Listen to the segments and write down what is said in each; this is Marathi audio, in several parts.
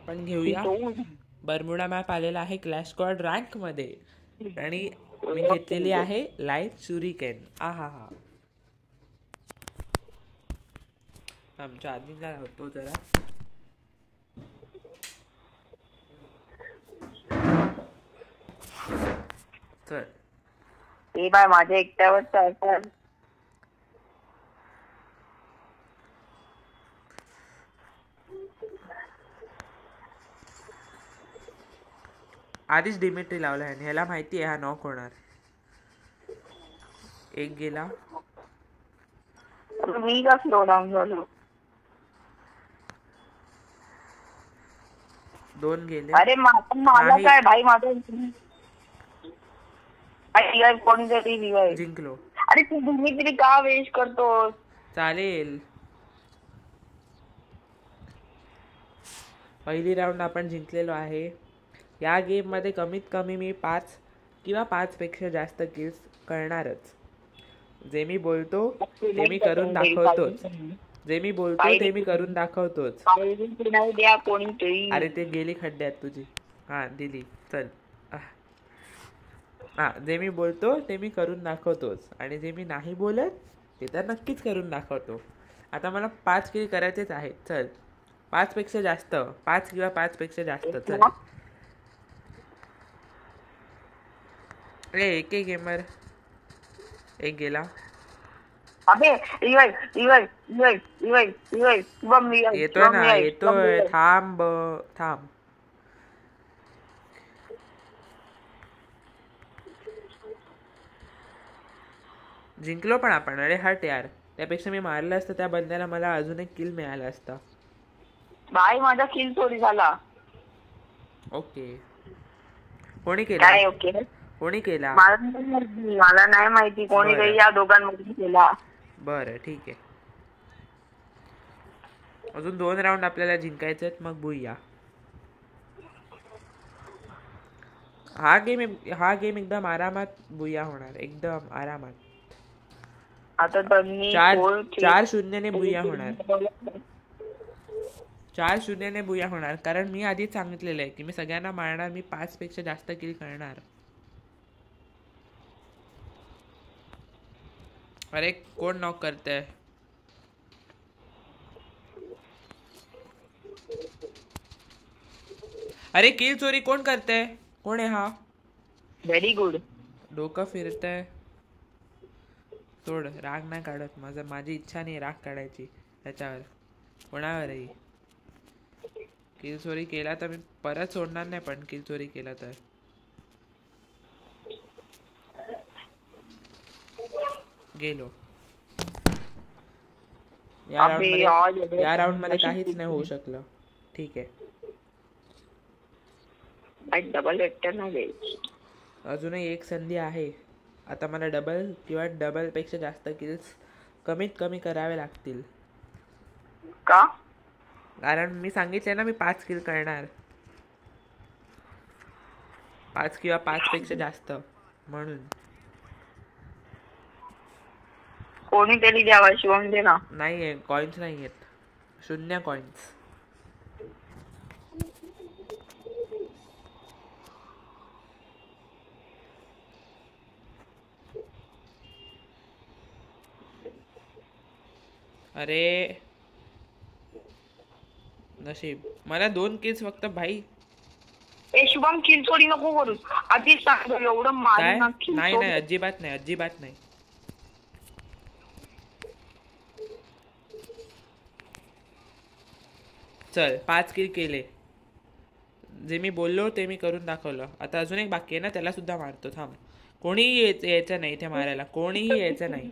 आपण घेऊया. बर्मुडा मॅप आलेला आहे क्लॅश स्क्वॉड रँक मध्ये आणि मी घेतलेली आहे लाईट शुरिकेन. हा आमच्या आधीचा होतो जरा. तर ते बाय माझ्या एकट्यावर चालतात. आधीच डिमिट्री लावला आहे. ह्याला माहिती आहे हा नॉक होणार. एक गेला. मी का स्लो डाऊन झालो. 2 गेले. अरे मला काय भाई माझं कोणीतरी रिवाय जिंकलो. अरे तू डिमिट्री का वेस्ट करतो. चालेल. पहिली राऊंड आपण जिंकलेलो आहे. या गेम मध्ये कमीत कमी मी 5 किंवा 5 पेक्षा जास्त किल्स करणारच. जे मी बोलतो ते मी करून दाखवतोच. अरे ते गेली खड्ड्यात तुझी. हा दिली. चल. जे मी बोलतो ते मी करून दाखवतोच आणि जे मी नाही बोलत ते तर नक्कीच करून दाखवतो. आता मला 5 किल करायचेच आहेत. चल 5 पेक्षा जास्त. 5 किंवा 5 पेक्षा जास्त. चल. एक गेमर. एक गेला. येतोय ना. येतोय. थांब. जिंकलो पण आपण. अरे हट यार. त्यापेक्षा मी मारलं असतं त्या बंद्याला मला अजून एक किल मिळाला असता. बाई माझा किल चोरी झाला. ओके. कोणी केला? कोणी केला? मला नाही माहिती कोणी काही या दोघांमध्ये केला. बरं ठीक आहे. अजून 2 राऊंड आपल्याला जिंकायचे आहेत मग बुया. हा गेम एकदम आरामात बुया होणार. एकदम आरामात. आता 4-0 बुया होणार. 4-0 बुया होणार. कारण मी आधीच सांगितलेलं आहे की मी सगळ्यांना मारणार. मी 5 पेक्षा जास्त किल करणार. अरे कोण नॉक करतंय? अरे किल चोरी कोण करतंय? कोण आहे हा? Very good. डोकं फिरतंय. सोड. राग नाही काढत. माझी इच्छा नाही राग काढायची त्याच्यावर. कोणावरही. किल चोरी केला तर मी परत सोडणार नाही. पण किल चोरी केला तर गेलो. या राऊंड मध्ये काहीच नाही होऊ शकलं. ठीक आहे. अजूनही एक संधी आहे. आता मला डबल किंवा डबल पेक्षा जास्त किल्स कमीत कमी करावे लागतील. का? कारण मी सांगितले ना मी 5 किल करणार. 5 किंवा 5 पेक्षा जास्त. म्हणून कोणीतरी द्यावा. शिवम दे ना. नाहीये. कॉइन्स नाहीयेत. 0 कॉइन्स. अरे नशीब. मला 2 किल्स फक्त भाई. शुभम किल चोरी नको करू. आधीच सांगतो एवढं मार. नाही अजिबात नाही. चल 5 किल केले. जे मी बोललो ते मी करून दाखवलं. आता अजून एक बाकी आहे ना. त्याला सुद्धा मारतो. थांब. कोणीही यायचं नाही इथे मारायला. कोणीही यायचं नाही.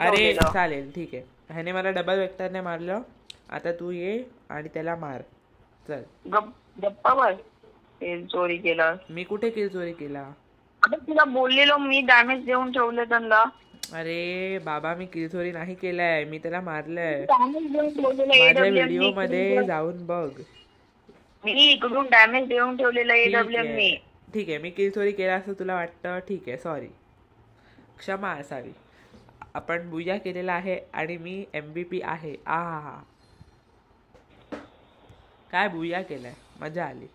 अरे चालेल ठीक आहे. ह्याने मला डबल वेक्टरने मारलं. आता तू ये आणि त्याला मार. चल. चोरी केला. मी कुठे किल चोरी केला? तुला बोललेलो मी डॅमेज देऊन ठेवले त्यांना. अरे बाबा मी किल चोरी नाही केलाय. मी त्याला मारलंय. माझ्या व्हिडिओ मध्ये जाऊन बघ. मी इकडून डॅमेज देऊन ठेवलेलं AWM मी. ठीक आहे. मी किल चोरी केला असं तुला वाटतं. ठीक आहे. सॉरी. क्षमा असावी. आपण बुया केलेला आहे आणि मी MVP आहे. काय भुया केलाय, मजा आली.